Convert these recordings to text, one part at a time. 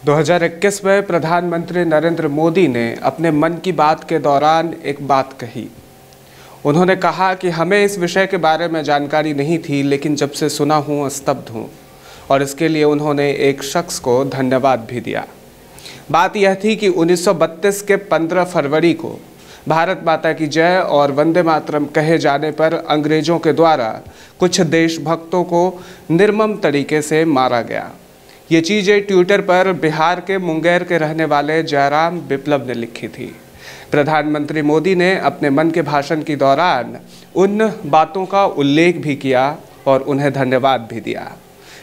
2021 में प्रधानमंत्री नरेंद्र मोदी ने अपने मन की बात के दौरान एक बात कही। उन्होंने कहा कि हमें इस विषय के बारे में जानकारी नहीं थी, लेकिन जब से सुना हूँ स्तब्ध हूँ, और इसके लिए उन्होंने एक शख्स को धन्यवाद भी दिया। बात यह थी कि 1932 के 15 फरवरी को भारत माता की जय और वंदे मातरम कहे जाने पर अंग्रेजों के द्वारा कुछ देशभक्तों को निर्मम तरीके से मारा गया। ये चीज़ें ट्विटर पर बिहार के मुंगेर के रहने वाले जयराम विप्लव ने लिखी थी। प्रधानमंत्री मोदी ने अपने मन के भाषण के दौरान उन बातों का उल्लेख भी किया और उन्हें धन्यवाद भी दिया।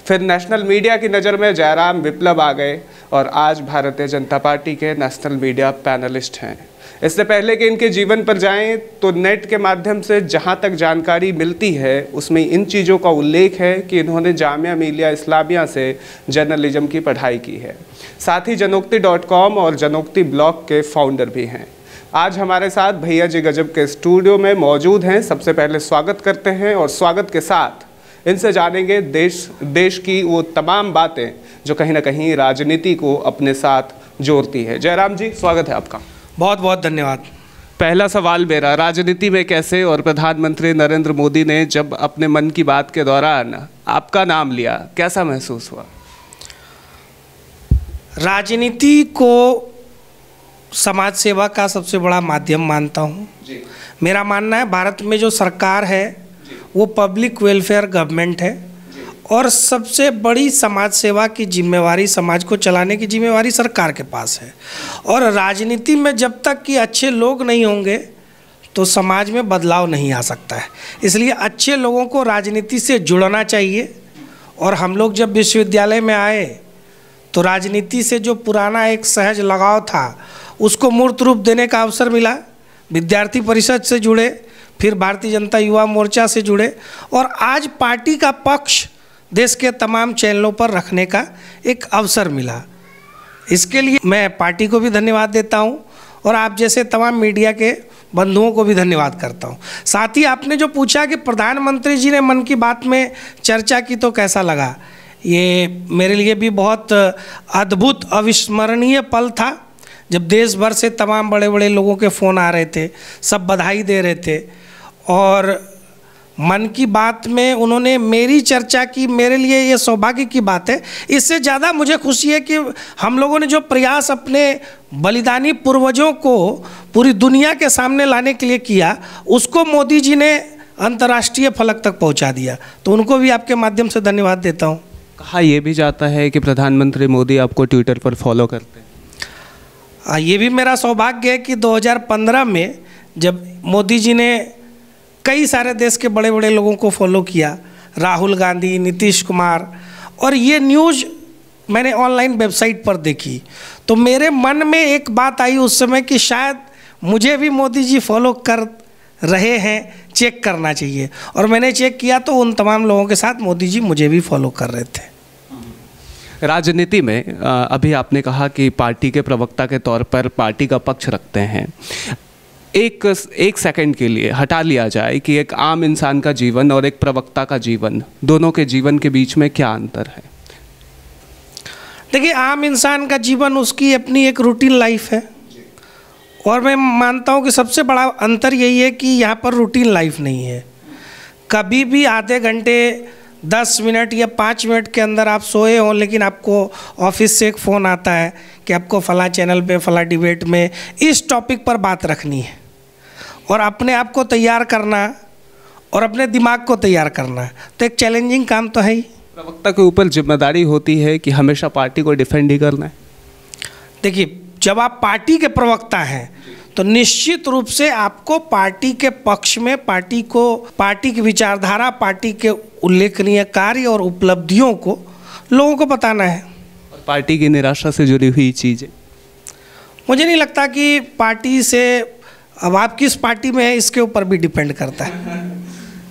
फिर नेशनल मीडिया की नज़र में जयराम विप्लव आ गए और आज भारतीय जनता पार्टी के नेशनल मीडिया पैनलिस्ट हैं। इससे पहले कि इनके जीवन पर जाएं तो नेट के माध्यम से जहां तक जानकारी मिलती है उसमें इन चीज़ों का उल्लेख है कि इन्होंने जामिया मिलिया इस्लामिया से जर्नलिज्म की पढ़ाई की है। साथ ही जनोक्ति.com और जनोक्ति ब्लॉग के फाउंडर भी हैं। आज हमारे साथ भैया जी गजब के स्टूडियो में मौजूद हैं। सबसे पहले स्वागत करते हैं और स्वागत के साथ इनसे जानेंगे देश की वो तमाम बातें जो कहीं ना कहीं राजनीति को अपने साथ जोड़ती है। जयराम जी, स्वागत है आपका। बहुत बहुत धन्यवाद। पहला सवाल मेरा, राजनीति में कैसे और प्रधानमंत्री नरेंद्र मोदी ने जब अपने मन की बात के दौरान आपका नाम लिया, कैसा महसूस हुआ? राजनीति को समाज सेवा का सबसे बड़ा माध्यम मानता हूँ। मेरा मानना है भारत में जो सरकार है वो पब्लिक वेलफेयर गवर्नमेंट है और सबसे बड़ी समाज सेवा की जिम्मेवारी, समाज को चलाने की जिम्मेवारी सरकार के पास है। और राजनीति में जब तक कि अच्छे लोग नहीं होंगे तो समाज में बदलाव नहीं आ सकता है। इसलिए अच्छे लोगों को राजनीति से जुड़ना चाहिए। और हम लोग जब विश्वविद्यालय में आए तो राजनीति से जो पुराना एक सहज लगाव था उसको मूर्त रूप देने का अवसर मिला। विद्यार्थी परिषद से जुड़े, फिर भारतीय जनता युवा मोर्चा से जुड़े और आज पार्टी का पक्ष देश के तमाम चैनलों पर रखने का एक अवसर मिला। इसके लिए मैं पार्टी को भी धन्यवाद देता हूं और आप जैसे तमाम मीडिया के बंधुओं को भी धन्यवाद करता हूं। साथ ही आपने जो पूछा कि प्रधानमंत्री जी ने मन की बात में चर्चा की तो कैसा लगा, ये मेरे लिए भी बहुत अद्भुत अविस्मरणीय पल था जब देश भर से तमाम बड़े बड़े लोगों के फ़ोन आ रहे थे, सब बधाई दे रहे थे और मन की बात में उन्होंने मेरी चर्चा की। मेरे लिए ये सौभाग्य की बात है। इससे ज़्यादा मुझे खुशी है कि हम लोगों ने जो प्रयास अपने बलिदानी पूर्वजों को पूरी दुनिया के सामने लाने के लिए किया उसको मोदी जी ने अंतर्राष्ट्रीय फलक तक पहुंचा दिया। तो उनको भी आपके माध्यम से धन्यवाद देता हूं। कहा यह भी जाता है कि प्रधानमंत्री मोदी आपको ट्विटर पर फॉलो करते हैं। ये भी मेरा सौभाग्य है कि 2015 में जब मोदी जी ने कई सारे देश के बड़े बड़े लोगों को फॉलो किया, राहुल गांधी, नीतीश कुमार, और ये न्यूज़ मैंने ऑनलाइन वेबसाइट पर देखी तो मेरे मन में एक बात आई उस समय कि शायद मुझे भी मोदी जी फॉलो कर रहे हैं, चेक करना चाहिए। और मैंने चेक किया तो उन तमाम लोगों के साथ मोदी जी मुझे भी फॉलो कर रहे थे। राजनीति में अभी आपने कहा कि पार्टी के प्रवक्ता के तौर पर पार्टी का पक्ष रखते हैं। एक सेकंड के लिए हटा लिया जाए कि एक आम इंसान का जीवन और एक प्रवक्ता का जीवन, दोनों के जीवन के बीच में क्या अंतर है? देखिए, आम इंसान का जीवन उसकी अपनी एक रूटीन लाइफ है और मैं मानता हूँ कि सबसे बड़ा अंतर यही है कि यहाँ पर रूटीन लाइफ नहीं है। कभी भी आधे घंटे, 10 मिनट या 5 मिनट के अंदर आप सोए हों लेकिन आपको ऑफिस से एक फ़ोन आता है कि आपको फ़लाँ चैनल पे फ़लाँ डिबेट में इस टॉपिक पर बात रखनी है और अपने आप को तैयार करना और अपने दिमाग को तैयार करना, तो एक चैलेंजिंग काम तो है ही। प्रवक्ता के ऊपर जिम्मेदारी होती है कि हमेशा पार्टी को डिफेंड ही करना है। देखिए, जब आप पार्टी के प्रवक्ता हैं तो निश्चित रूप से आपको पार्टी के पक्ष में पार्टी की विचारधारा, पार्टी के उल्लेखनीय कार्य और उपलब्धियों को लोगों को बताना है। और पार्टी की निराशा से जुड़ी हुई चीज़ें, मुझे नहीं लगता कि पार्टी से, अब आप किस पार्टी में हैं इसके ऊपर भी डिपेंड करता है।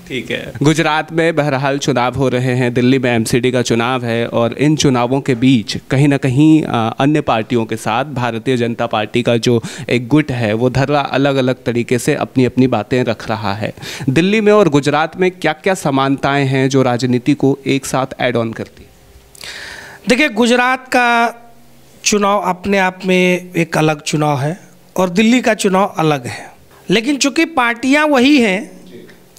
ठीक है। गुजरात में बहरहाल चुनाव हो रहे हैं, दिल्ली में एमसीडी का चुनाव है और इन चुनावों के बीच कहीं ना कहीं अन्य पार्टियों के साथ भारतीय जनता पार्टी का जो एक गुट है वो धरा अलग अलग तरीके से अपनी अपनी बातें रख रहा है। दिल्ली में और गुजरात में क्या क्या समानताएं हैं जो राजनीति को एक साथ ऐड ऑन करती है? देखिए, गुजरात का चुनाव अपने आप में एक अलग चुनाव है और दिल्ली का चुनाव अलग है, लेकिन चूंकि पार्टियां वही हैं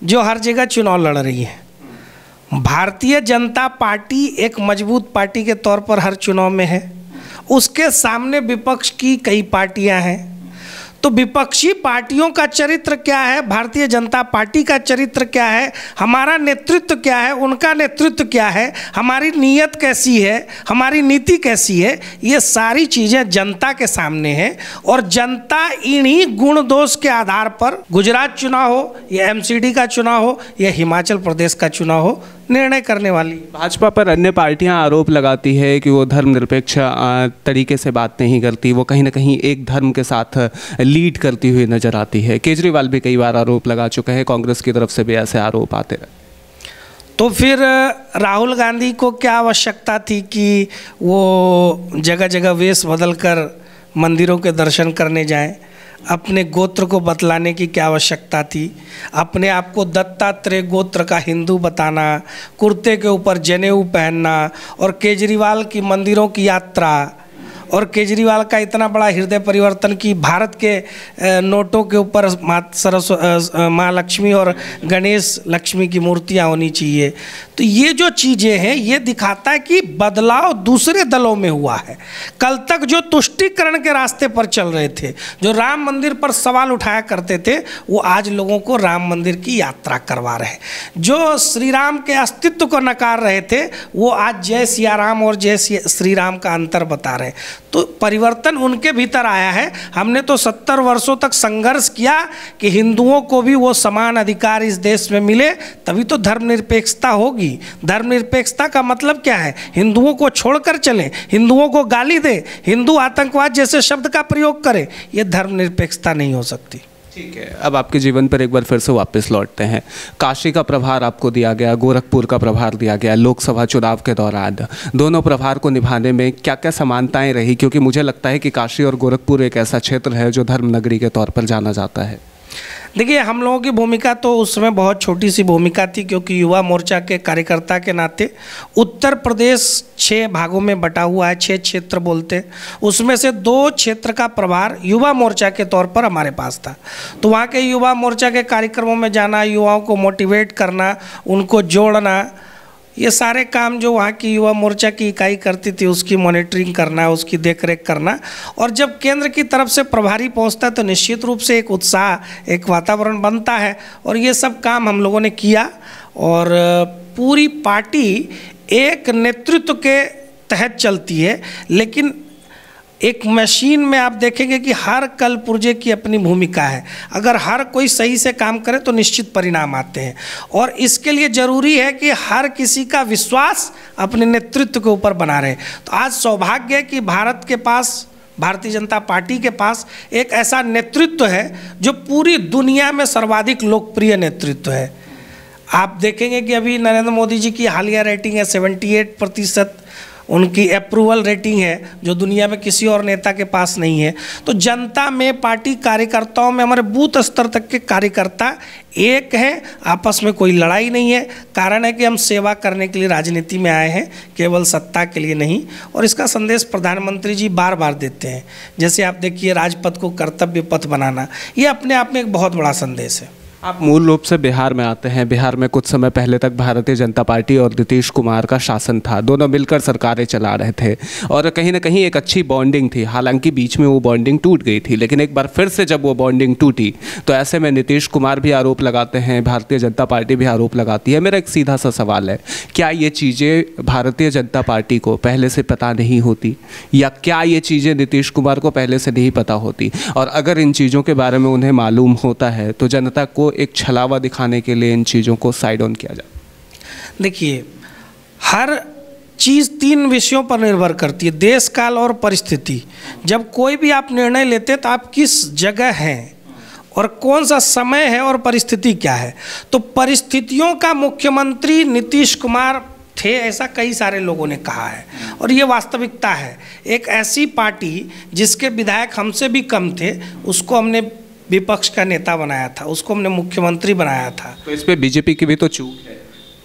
जो हर जगह चुनाव लड़ रही हैं। भारतीय जनता पार्टी एक मजबूत पार्टी के तौर पर हर चुनाव में है, उसके सामने विपक्ष की कई पार्टियां हैं। तो विपक्षी पार्टियों का चरित्र क्या है, भारतीय जनता पार्टी का चरित्र क्या है, हमारा नेतृत्व क्या है, उनका नेतृत्व क्या है, हमारी नीयत कैसी है, हमारी नीति कैसी है, ये सारी चीज़ें जनता के सामने हैं। और जनता इन्हीं गुण दोष के आधार पर गुजरात चुनाव हो या एमसीडी का चुनाव हो या हिमाचल प्रदेश का चुनाव हो, निर्णय करने वाली। भाजपा पर अन्य पार्टियां आरोप लगाती है कि वो धर्मनिरपेक्ष तरीके से बात नहीं करती, वो कहीं ना कहीं एक धर्म के साथ लीड करती हुई नजर आती है। केजरीवाल भी कई बार आरोप लगा चुके हैं, कांग्रेस की तरफ से भी ऐसे आरोप आते रहे। तो फिर राहुल गांधी को क्या आवश्यकता थी कि वो जगह जगह वेश बदल कर मंदिरों के दर्शन करने जाएं? अपने गोत्र को बतलाने की क्या आवश्यकता थी? अपने आप को दत्तात्रेय गोत्र का हिंदू बताना, कुर्ते के ऊपर जनेऊ पहनना और केजरीवाल की मंदिरों की यात्रा और केजरीवाल का इतना बड़ा हृदय परिवर्तन कि भारत के नोटों के ऊपर माँ लक्ष्मी और गणेश लक्ष्मी की मूर्तियाँ होनी चाहिए। तो ये जो चीज़ें हैं ये दिखाता है कि बदलाव दूसरे दलों में हुआ है। कल तक जो तुष्टीकरण के रास्ते पर चल रहे थे, जो राम मंदिर पर सवाल उठाया करते थे, वो आज लोगों को राम मंदिर की यात्रा करवा रहे हैं। जो श्री राम के अस्तित्व को नकार रहे थे, वो आज जय सिया राम और जय श्री राम का अंतर बता रहे हैं। तो परिवर्तन उनके भीतर आया है। हमने तो 70 वर्षों तक संघर्ष किया कि हिंदुओं को भी वो समान अधिकार इस देश में मिले, तभी तो धर्मनिरपेक्षता होगी। धर्मनिरपेक्षता का मतलब क्या है? हिंदुओं को छोड़कर चलें, हिंदुओं को गाली दें, हिंदू आतंकवाद जैसे शब्द का प्रयोग करें, ये धर्मनिरपेक्षता नहीं हो सकती। ठीक है, अब आपके जीवन पर एक बार फिर से वापस लौटते हैं। काशी का प्रभार आपको दिया गया, गोरखपुर का प्रभार दिया गया लोकसभा चुनाव के दौरान। दोनों प्रभार को निभाने में क्या क्या समानताएं रही? क्योंकि मुझे लगता है कि काशी और गोरखपुर एक ऐसा क्षेत्र है जो धर्म नगरी के तौर पर जाना जाता है। देखिए, हम लोगों की भूमिका तो उसमें बहुत छोटी सी भूमिका थी, क्योंकि युवा मोर्चा के कार्यकर्ता के नाते उत्तर प्रदेश 6 भागों में बटा हुआ है, 6 क्षेत्र बोलते हैं। उसमें से 2 क्षेत्र का प्रभार युवा मोर्चा के तौर पर हमारे पास था। तो वहाँ के युवा मोर्चा के कार्यक्रमों में जाना, युवाओं को मोटिवेट करना, उनको जोड़ना, ये सारे काम जो वहाँ की युवा मोर्चा की इकाई करती थी, उसकी मॉनिटरिंग करना, उसकी देखरेख करना। और जब केंद्र की तरफ से प्रभारी पहुँचता है तो निश्चित रूप से एक उत्साह, एक वातावरण बनता है। और ये सब काम हम लोगों ने किया और पूरी पार्टी एक नेतृत्व के तहत चलती है। लेकिन एक मशीन में आप देखेंगे कि हर कल पुर्जे की अपनी भूमिका है। अगर हर कोई सही से काम करे तो निश्चित परिणाम आते हैं। और इसके लिए ज़रूरी है कि हर किसी का विश्वास अपने नेतृत्व के ऊपर बना रहे। तो आज सौभाग्य है कि भारत के पास, भारतीय जनता पार्टी के पास एक ऐसा नेतृत्व है जो पूरी दुनिया में सर्वाधिक लोकप्रिय नेतृत्व है। आप देखेंगे कि अभी नरेंद्र मोदी जी की हालिया रेटिंग है 78%, उनकी अप्रूवल रेटिंग है, जो दुनिया में किसी और नेता के पास नहीं है। तो जनता में, पार्टी कार्यकर्ताओं में, हमारे बूथ स्तर तक के कार्यकर्ता एक हैं, आपस में कोई लड़ाई नहीं है। कारण है कि हम सेवा करने के लिए राजनीति में आए हैं, केवल सत्ता के लिए नहीं। और इसका संदेश प्रधानमंत्री जी बार बार देते हैं। जैसे आप देखिए, राजपथ को कर्तव्य पथ बनाना, ये अपने आप में एक बहुत बड़ा संदेश है। आप मूल रूप से बिहार में आते हैं। बिहार में कुछ समय पहले तक भारतीय जनता पार्टी और नीतीश कुमार का शासन था, दोनों मिलकर सरकारें चला रहे थे और कहीं ना कहीं एक अच्छी बॉन्डिंग थी। हालांकि बीच में वो बॉन्डिंग टूट गई थी, लेकिन एक बार फिर से जब वो बॉन्डिंग टूटी तो ऐसे में नीतीश कुमार भी आरोप लगाते हैं, भारतीय जनता पार्टी भी आरोप लगाती है। मेरा एक सीधा सा सवाल है, क्या ये चीज़ें भारतीय जनता पार्टी को पहले से पता नहीं होती, या क्या ये चीज़ें नीतीश कुमार को पहले से नहीं पता होती? और अगर इन चीज़ों के बारे में उन्हें मालूम होता है तो जनता को एक छलावा दिखाने के लिए इन चीज़ों को साइड ऑन किया जाए। देखिए, हर चीज़ 3 विषयों पर निर्भर करती है, देश काल और परिस्थिति। जब कोई भी आप निर्णय लेते हैं तो आप किस जगह हैं और कौन सा समय है और परिस्थिति क्या है। तो परिस्थितियों का मुख्यमंत्री नीतीश कुमार थे, ऐसा कई सारे लोगों ने कहा है और ये वास्तविकता है। एक ऐसी पार्टी जिसके विधायक हमसे भी कम थे, उसको हमने विपक्ष का नेता बनाया था, उसको हमने मुख्यमंत्री बनाया था। तो इस पे बीजेपी की भी तो चूक है।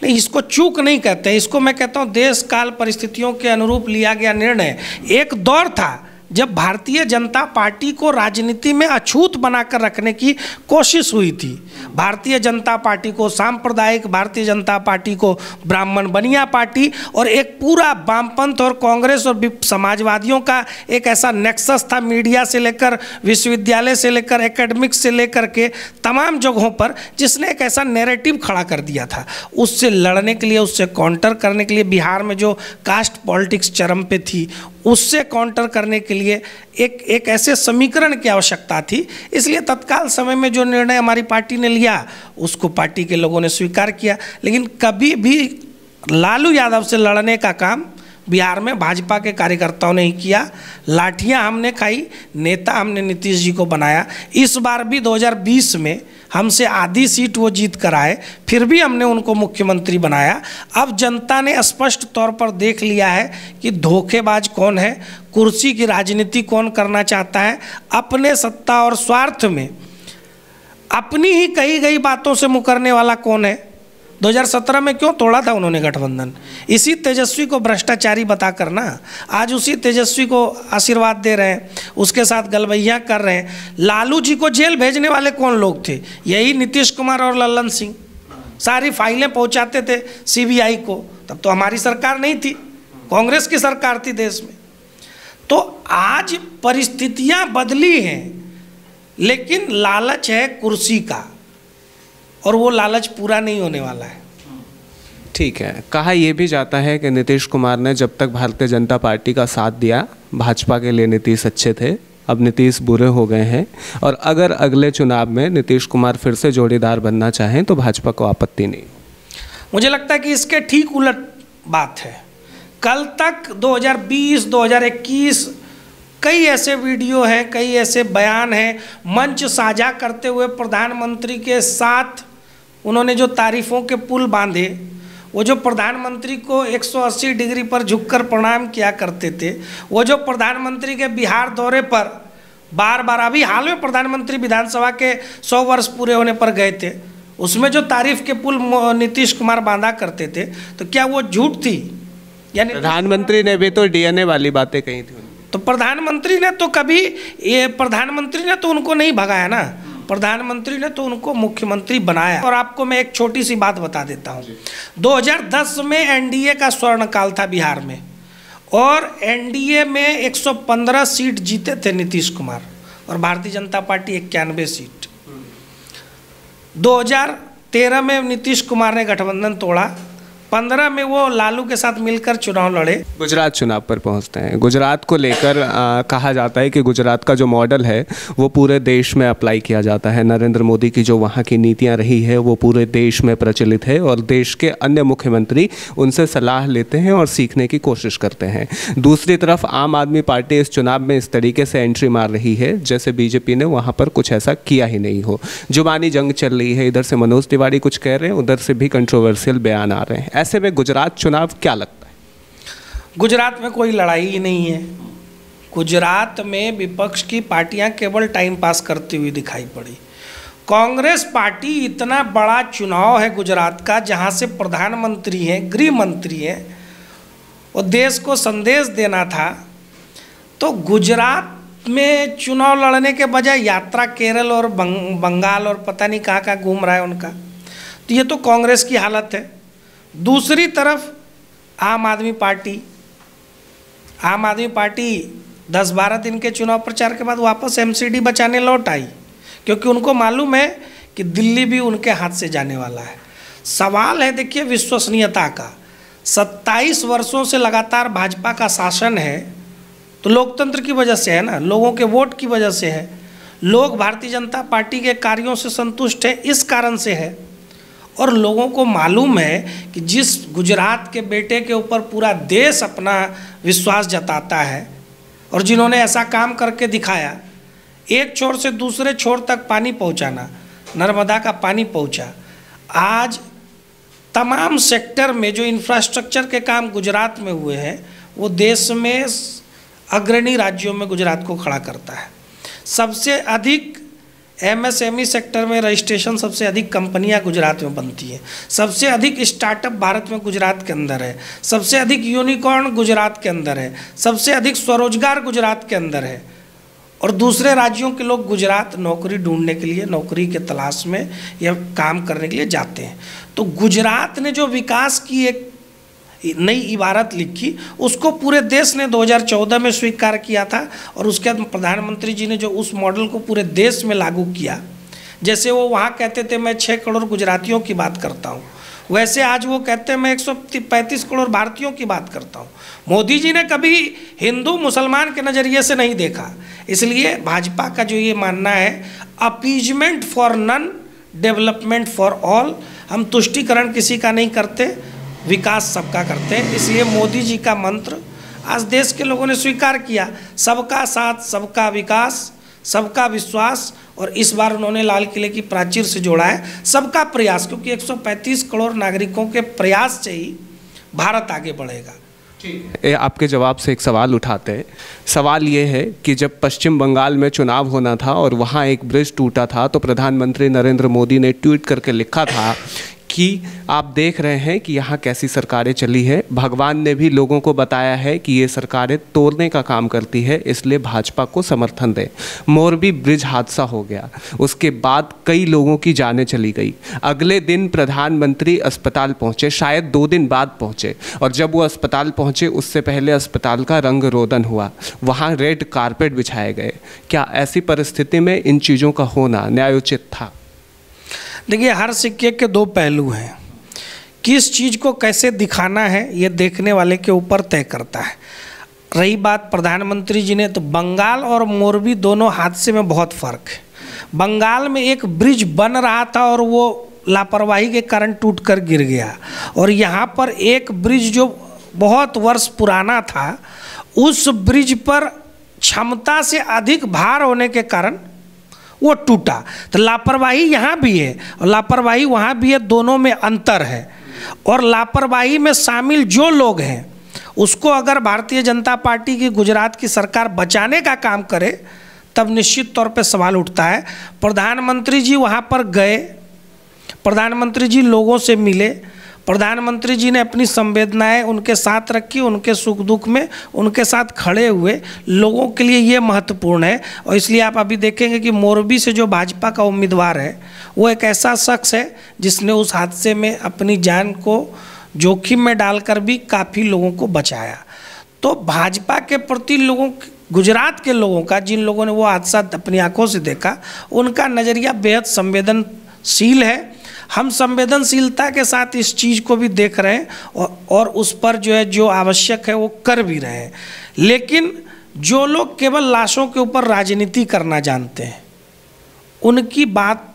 नहीं, इसको चूक नहीं कहते, इसको मैं कहता हूँ देश काल परिस्थितियों के अनुरूप लिया गया निर्णय। एक दौर था जब भारतीय जनता पार्टी को राजनीति में अछूत बनाकर रखने की कोशिश हुई थी। भारतीय जनता पार्टी को सांप्रदायिक, भारतीय जनता पार्टी को ब्राह्मण बनिया पार्टी, और एक पूरा वामपंथ और कांग्रेस और समाजवादियों का एक ऐसा नेक्सस था, मीडिया से लेकर विश्वविद्यालय से लेकर एकेडमिक्स से लेकर के तमाम जगहों पर, जिसने एक ऐसा नैरेटिव खड़ा कर दिया था। उससे लड़ने के लिए, उससे काउंटर करने के लिए, बिहार में जो कास्ट पॉलिटिक्स चरम पे थी, उससे काउंटर करने के लिए एक ऐसे समीकरण की आवश्यकता थी। इसलिए तत्काल समय में जो निर्णय हमारी पार्टी ने लिया उसको पार्टी के लोगों ने स्वीकार किया। लेकिन कभी भी लालू यादव से लड़ने का काम बिहार में भाजपा के कार्यकर्ताओं ने ही किया। लाठियां हमने खाई, नेता हमने नीतीश जी को बनाया। इस बार भी 2020 में हमसे आधी सीट वो जीत कर आए, फिर भी हमने उनको मुख्यमंत्री बनाया। अब जनता ने स्पष्ट तौर पर देख लिया है कि धोखेबाज कौन है, कुर्सी की राजनीति कौन करना चाहता है, अपने सत्ता और स्वार्थ में अपनी ही कही गई बातों से मुकरने वाला कौन है। 2017 में क्यों तोड़ा था उन्होंने गठबंधन? इसी तेजस्वी को भ्रष्टाचारी बताकर ना, आज उसी तेजस्वी को आशीर्वाद दे रहे हैं, उसके साथ गलबैया कर रहे हैं। लालू जी को जेल भेजने वाले कौन लोग थे? यही नीतीश कुमार और लल्लन सिंह। सारी फाइलें पहुंचाते थे सीबीआई को। तब तो हमारी सरकार नहीं थी, कांग्रेस की सरकार थी देश में। तो आज परिस्थितियां बदली हैं, लेकिन लालच है कुर्सी का, और वो लालच पूरा नहीं होने वाला है। ठीक है। कहा यह भी जाता है कि नीतीश कुमार ने जब तक भारतीय जनता पार्टी का साथ दिया, भाजपा के लिए नीतीश अच्छे थे, अब नीतीश बुरे हो गए हैं, और अगर अगले चुनाव में नीतीश कुमार फिर से जोड़ीदार बनना चाहें तो भाजपा को आपत्ति नहीं। मुझे लगता है कि इसके ठीक उलट बात है। कल तक 2020, 2021 कई ऐसे वीडियो हैं, कई ऐसे बयान हैं, मंच साझा करते हुए प्रधानमंत्री के साथ उन्होंने जो तारीफ़ों के पुल बांधे, वो जो प्रधानमंत्री को 180 डिग्री पर झुककर प्रणाम किया करते थे, वो जो प्रधानमंत्री के बिहार दौरे पर बार बार, अभी हाल में प्रधानमंत्री विधानसभा के 100 वर्ष पूरे होने पर गए थे, उसमें जो तारीफ के पुल नीतीश कुमार बांधा करते थे, तो क्या वो झूठ थी? यानी प्रधानमंत्री ने भी तो डीएनए वाली बातें कही थी। तो प्रधानमंत्री ने तो कभी प्रधानमंत्री ने तो उनको नहीं भगाया ना, प्रधानमंत्री ने तो उनको मुख्यमंत्री बनाया। और आपको मैं एक छोटी सी बात बता देता हूँ। 2010 में एनडीए का स्वर्णकाल था बिहार में, और एनडीए में 115 सीट जीते थे नीतीश कुमार, और भारतीय जनता पार्टी 91 सीट। 2013 में नीतीश कुमार ने गठबंधन तोड़ा, 15 में वो लालू के साथ मिलकर चुनाव लड़े। गुजरात चुनाव पर पहुंचते हैं। गुजरात को लेकर कहा जाता है कि गुजरात का जो मॉडल है वो पूरे देश में अप्लाई किया जाता है। नरेंद्र मोदी की जो वहाँ की नीतियाँ रही है वो पूरे देश में प्रचलित है, और देश के अन्य मुख्यमंत्री उनसे सलाह लेते हैं और सीखने की कोशिश करते हैं। दूसरी तरफ आम आदमी पार्टी इस चुनाव में इस तरीके से एंट्री मार रही है जैसे बीजेपी ने वहाँ पर कुछ ऐसा किया ही नहीं हो। जुबानी जंग चल रही है, इधर से मनोज तिवारी कुछ कह रहे हैं, उधर से भी कंट्रोवर्शियल बयान आ रहे हैं। ऐसे में गुजरात चुनाव क्या लगता है? गुजरात में कोई लड़ाई ही नहीं है। गुजरात में विपक्ष की पार्टियां केवल टाइम पास करती हुई दिखाई पड़ी। कांग्रेस पार्टी, इतना बड़ा चुनाव है गुजरात का, जहां से प्रधानमंत्री हैं, गृह मंत्री हैं, और देश को संदेश देना था, तो गुजरात में चुनाव लड़ने के बजाय यात्रा केरल और बंगाल और पता नहीं कहाँ कहाँ घूम रहा है उनका। तो ये तो कांग्रेस की हालत है। दूसरी तरफ आम आदमी पार्टी 10-12 दिन के चुनाव प्रचार के बाद वापस एमसीडी बचाने लौट आई, क्योंकि उनको मालूम है कि दिल्ली भी उनके हाथ से जाने वाला है। सवाल है, देखिए, विश्वसनीयता का। 27 वर्षों से लगातार भाजपा का शासन है, तो लोकतंत्र की वजह से है ना, लोगों के वोट की वजह से है। लोग भारतीय जनता पार्टी के कार्यों से संतुष्ट हैं, इस कारण से है। और लोगों को मालूम है कि जिस गुजरात के बेटे के ऊपर पूरा देश अपना विश्वास जताता है, और जिन्होंने ऐसा काम करके दिखाया, एक छोर से दूसरे छोर तक पानी पहुंचाना, नर्मदा का पानी पहुंचा। आज तमाम सेक्टर में जो इंफ्रास्ट्रक्चर के काम गुजरात में हुए हैं, वो देश में अग्रणी राज्यों में गुजरात को खड़ा करता है। सबसे अधिक एमएसएमई सेक्टर में रजिस्ट्रेशन सबसे अधिक कंपनियां गुजरात में बनती हैं, सबसे अधिक स्टार्टअप भारत में गुजरात के अंदर है, सबसे अधिक यूनिकॉर्न गुजरात के अंदर है, सबसे अधिक स्वरोजगार गुजरात के अंदर है। और दूसरे राज्यों के लोग गुजरात नौकरी ढूंढने के लिए, नौकरी के तलाश में या काम करने के लिए जाते हैं। तो गुजरात ने जो विकास की एक नई इबारत लिखी, उसको पूरे देश ने 2014 में स्वीकार किया था और उसके बाद प्रधानमंत्री जी ने जो उस मॉडल को पूरे देश में लागू किया, जैसे वो वहाँ कहते थे मैं 6 करोड़ गुजरातियों की बात करता हूँ, वैसे आज वो कहते हैं मैं 135 करोड़ भारतीयों की बात करता हूँ। मोदी जी ने कभी हिंदू मुसलमान के नज़रिए से नहीं देखा, इसलिए भाजपा का जो ये मानना है appeasement for none, development for all, हम तुष्टिकरण किसी का नहीं करते, विकास सबका करते हैं। इसलिए मोदी जी का मंत्र आज देश के लोगों ने स्वीकार किया, सबका साथ, सबका विकास, सबका विश्वास, और इस बार उन्होंने लाल किले की प्राचीर से जोड़ा है सबका प्रयास, क्योंकि 135 करोड़ नागरिकों के प्रयास से ही भारत आगे बढ़ेगा। आपके जवाब से एक सवाल उठाते हैं। सवाल ये है कि जब पश्चिम बंगाल में चुनाव होना था और वहाँ एक ब्रिज टूटा था, तो प्रधानमंत्री नरेंद्र मोदी ने ट्वीट करके लिखा था कि आप देख रहे हैं कि यहाँ कैसी सरकारें चली है, भगवान ने भी लोगों को बताया है कि ये सरकारें तोड़ने का काम करती है, इसलिए भाजपा को समर्थन दें। मोरबी ब्रिज हादसा हो गया, उसके बाद कई लोगों की जानें चली गई। अगले दिन प्रधानमंत्री अस्पताल पहुँचे, शायद 2 दिन बाद पहुँचे, और जब वो अस्पताल पहुँचे उससे पहले अस्पताल का रंग रोदन हुआ, वहाँ रेड कारपेट बिछाए गए। क्या ऐसी परिस्थिति में इन चीज़ों का होना न्यायोचित था? देखिए, हर सिक्के के 2 पहलू हैं। किस चीज़ को कैसे दिखाना है ये देखने वाले के ऊपर तय करता है। रही बात प्रधानमंत्री जी ने, तो बंगाल और मोरबी दोनों हादसे में बहुत फ़र्क है। बंगाल में एक ब्रिज बन रहा था और वो लापरवाही के कारण टूट कर गिर गया, और यहाँ पर एक ब्रिज जो बहुत वर्ष पुराना था, उस ब्रिज पर क्षमता से अधिक भार होने के कारण वो टूटा। तो लापरवाही यहाँ भी है और लापरवाही वहाँ भी है, दोनों में अंतर है। और लापरवाही में शामिल जो लोग हैं उसको अगर भारतीय जनता पार्टी की गुजरात की सरकार बचाने का काम करे, तब निश्चित तौर पे सवाल उठता है। प्रधानमंत्री जी वहाँ पर गए, प्रधानमंत्री जी लोगों से मिले, प्रधानमंत्री जी ने अपनी संवेदनाएं उनके साथ रखी, उनके सुख दुख में उनके साथ खड़े हुए। लोगों के लिए ये महत्वपूर्ण है। और इसलिए आप अभी देखेंगे कि मोरबी से जो भाजपा का उम्मीदवार है, वो एक ऐसा शख्स है जिसने उस हादसे में अपनी जान को जोखिम में डालकर भी काफ़ी लोगों को बचाया। तो भाजपा के प्रति लोगों, गुजरात के लोगों का, जिन लोगों ने वो हादसा अपनी आंखों से देखा, उनका नज़रिया बेहद संवेदनशील है। हम संवेदनशीलता के साथ इस चीज़ को भी देख रहे हैं और उस पर जो है जो आवश्यक है वो कर भी रहे हैं। लेकिन जो लोग केवल लाशों के ऊपर राजनीति करना जानते हैं, उनकी बात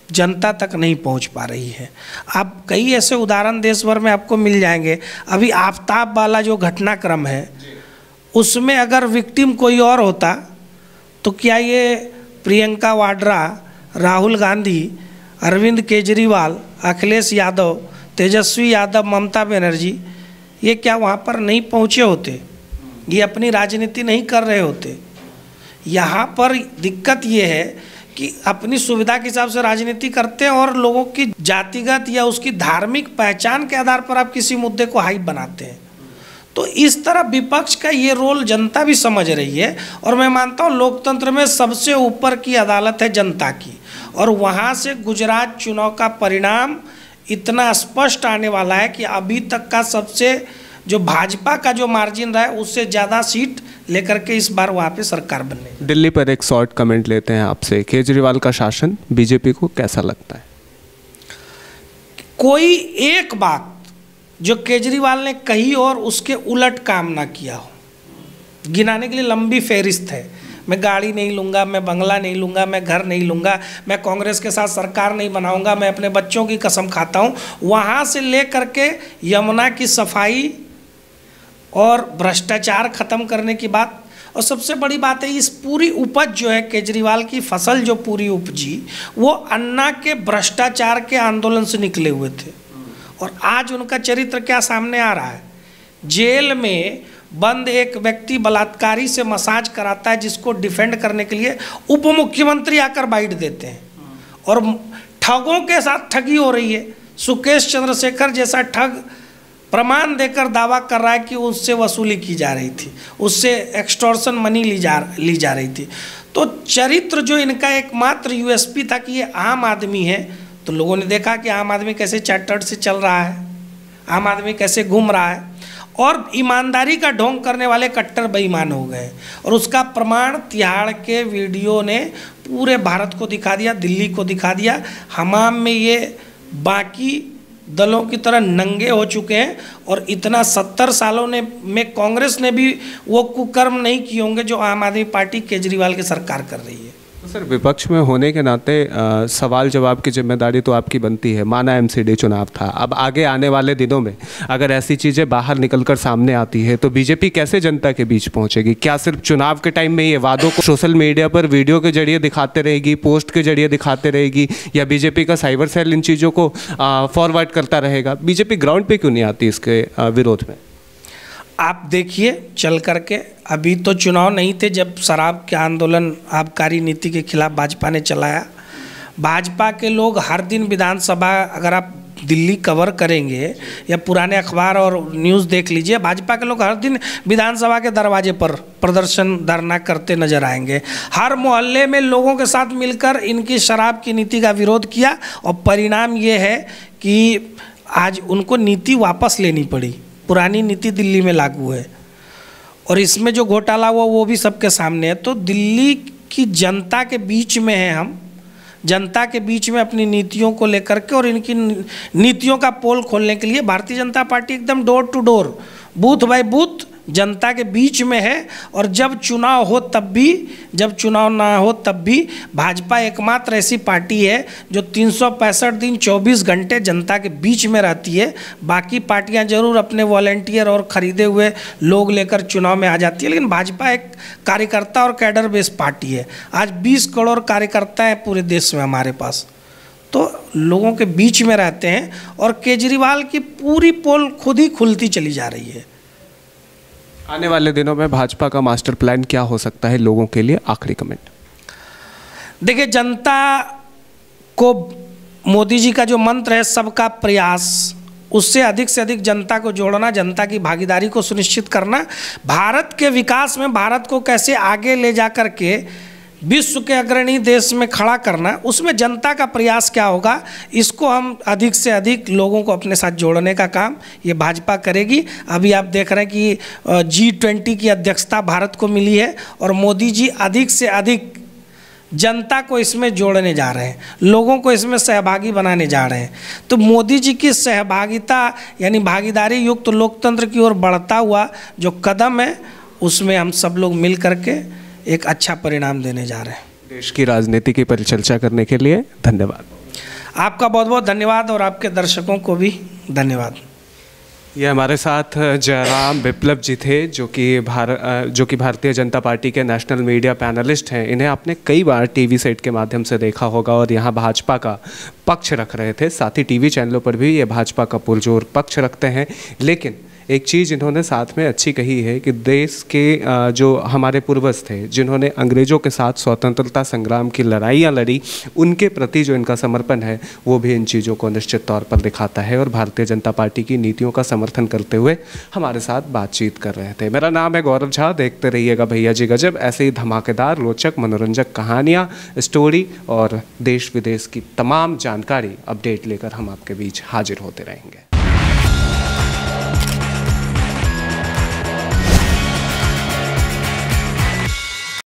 जनता तक नहीं पहुंच पा रही है। आप कई ऐसे उदाहरण देश भर में आपको मिल जाएंगे। अभी आफ्ताब वाला जो घटनाक्रम है, उसमें अगर विक्टिम कोई और होता तो क्या ये प्रियंका वाड्रा, राहुल गांधी, अरविंद केजरीवाल, अखिलेश यादव, तेजस्वी यादव, ममता बनर्जी, ये क्या वहाँ पर नहीं पहुँचे होते? ये अपनी राजनीति नहीं कर रहे होते। यहाँ पर दिक्कत ये है कि अपनी सुविधा के हिसाब से राजनीति करते हैं और लोगों की जातिगत या उसकी धार्मिक पहचान के आधार पर आप किसी मुद्दे को हाइप बनाते हैं। तो इस तरह विपक्ष का ये रोल जनता भी समझ रही है। और मैं मानता हूँ लोकतंत्र में सबसे ऊपर की अदालत है जनता की, और वहाँ से गुजरात चुनाव का परिणाम इतना स्पष्ट आने वाला है कि अभी तक का सबसे जो भाजपा का जो मार्जिन रहा है उससे ज़्यादा सीट लेकर के इस बार वहाँ पे सरकार बनने। दिल्ली पर एक शॉर्ट कमेंट लेते हैं आपसे। केजरीवाल का शासन बीजेपी को कैसा लगता है? कोई एक बात जो केजरीवाल ने कही और उसके उलट काम ना किया हो, गिनाने के लिए लंबी फहरिस्त है। मैं गाड़ी नहीं लूँगा, मैं बंगला नहीं लूँगा, मैं घर नहीं लूँगा, मैं कांग्रेस के साथ सरकार नहीं बनाऊँगा, मैं अपने बच्चों की कसम खाता हूँ, वहाँ से ले करके यमुना की सफाई और भ्रष्टाचार ख़त्म करने की बात। और सबसे बड़ी बात है, इस पूरी उपज जो है केजरीवाल की फसल जो पूरी उपजी, वो अन्ना के भ्रष्टाचार के आंदोलन से निकले हुए थे। और आज उनका चरित्र क्या सामने आ रहा है? जेल में बंद एक व्यक्ति बलात्कारी से मसाज कराता है, जिसको डिफेंड करने के लिए उप मुख्यमंत्री आकर बाइट देते हैं, और ठगों के साथ ठगी हो रही है। सुकेश चंद्रशेखर जैसा ठग प्रमाण देकर दावा कर रहा है कि उससे वसूली की जा रही थी, उससे एक्सटॉर्शन मनी ली जा रही थी। तो चरित्र जो इनका एकमात्र यूएसपी था कि ये आम आदमी है, तो लोगों ने देखा कि आम आदमी कैसे चार्टर्ड से चल रहा है, आम आदमी कैसे घूम रहा है, और ईमानदारी का ढोंग करने वाले कट्टर बेईमान हो गए। और उसका प्रमाण तिहाड़ के वीडियो ने पूरे भारत को दिखा दिया, दिल्ली को दिखा दिया। हमाम में ये बाकी दलों की तरह नंगे हो चुके हैं, और इतना 70 सालों में कांग्रेस ने भी वो कुकर्म नहीं किए होंगे जो आम आदमी पार्टी केजरीवाल की सरकार कर रही है। तो सर, विपक्ष में होने के नाते सवाल जवाब की जिम्मेदारी तो आपकी बनती है। माना एमसीडी चुनाव था, अब आगे आने वाले दिनों में अगर ऐसी चीज़ें बाहर निकलकर सामने आती है तो बीजेपी कैसे जनता के बीच पहुंचेगी? क्या सिर्फ चुनाव के टाइम में ये वादों को सोशल मीडिया पर वीडियो के जरिए दिखाते रहेगी, पोस्ट के जरिए दिखाते रहेगी, या बीजेपी का साइबर सेल इन चीज़ों को फॉरवर्ड करता रहेगा? बीजेपी ग्राउंड पर क्यों नहीं आती इसके विरोध में? आप देखिए चल करके, अभी तो चुनाव नहीं थे जब शराब के आंदोलन आबकारी नीति के खिलाफ भाजपा ने चलाया। भाजपा के लोग हर दिन विधानसभा, अगर आप दिल्ली कवर करेंगे या पुराने अखबार और न्यूज़ देख लीजिए, भाजपा के लोग हर दिन विधानसभा के दरवाजे पर प्रदर्शन धरना करते नजर आएंगे। हर मोहल्ले में लोगों के साथ मिलकर इनकी शराब की नीति का विरोध किया, और परिणाम ये है कि आज उनको नीति वापस लेनी पड़ी। पुरानी नीति दिल्ली में लागू है, और इसमें जो घोटाला हुआ वो भी सबके सामने है। तो दिल्ली की जनता के बीच में है हम, जनता के बीच में अपनी नीतियों को लेकर के, और इनकी नीतियों का पोल खोलने के लिए भारतीय जनता पार्टी एकदम door to door, booth by booth जनता के बीच में है। और जब चुनाव हो तब भी, जब चुनाव ना हो तब भी भाजपा एकमात्र ऐसी पार्टी है जो 365 दिन 24 घंटे जनता के बीच में रहती है। बाकी पार्टियां जरूर अपने वॉलंटियर और खरीदे हुए लोग लेकर चुनाव में आ जाती है, लेकिन भाजपा एक कार्यकर्ता और कैडर बेस्ड पार्टी है। आज 20 करोड़ कार्यकर्ता हैं पूरे देश में हमारे पास, तो लोगों के बीच में रहते हैं, और केजरीवाल की पूरी पोल खुद ही खुलती चली जा रही है। आने वाले दिनों में भाजपा का मास्टर प्लान क्या हो सकता है लोगों के लिए? आखिरी कमेंट। देखिए, जनता को मोदी जी का जो मंत्र है सबका प्रयास, उससे अधिक से अधिक जनता को जोड़ना, जनता की भागीदारी को सुनिश्चित करना, भारत के विकास में भारत को कैसे आगे ले जा कर के विश्व के अग्रणी देश में खड़ा करना, उसमें जनता का प्रयास क्या होगा, इसको हम अधिक से अधिक लोगों को अपने साथ जोड़ने का काम ये भाजपा करेगी। अभी आप देख रहे हैं कि G20 की अध्यक्षता भारत को मिली है, और मोदी जी अधिक से अधिक जनता को इसमें जोड़ने जा रहे हैं, लोगों को इसमें सहभागी बनाने जा रहे हैं। तो मोदी जी की सहभागिता यानी भागीदारी युक्त लोकतंत्र की ओर बढ़ता हुआ जो कदम है, उसमें हम सब लोग मिल करके एक अच्छा परिणाम देने जा रहे हैं। देश की राजनीति की परिचर्चा करने के लिए धन्यवाद। आपका बहुत बहुत धन्यवाद, और आपके दर्शकों को भी धन्यवाद। ये हमारे साथ जयराम विप्लव जी थे, जो कि भारतीय जनता पार्टी के नेशनल मीडिया पैनलिस्ट हैं। इन्हें आपने कई बार टीवी सेट के माध्यम से देखा होगा, और यहाँ भाजपा का पक्ष रख रहे थे। साथ ही टीवी चैनलों पर भी ये भाजपा का पुरजोर पक्ष रखते हैं। लेकिन एक चीज़ इन्होंने साथ में अच्छी कही है कि देश के जो हमारे पूर्वज थे, जिन्होंने अंग्रेज़ों के साथ स्वतंत्रता संग्राम की लड़ाइयाँ लड़ी, उनके प्रति जो इनका समर्पण है वो भी इन चीज़ों को निश्चित तौर पर दिखाता है। और भारतीय जनता पार्टी की नीतियों का समर्थन करते हुए हमारे साथ बातचीत कर रहे थे। मेरा नाम है गौरव झा। देखते रहिएगा भैया जी गजब। ऐसे ही धमाकेदार, रोचक, मनोरंजक कहानियाँ, स्टोरी और देश विदेश की तमाम जानकारी, अपडेट लेकर हम आपके बीच हाजिर होते रहेंगे।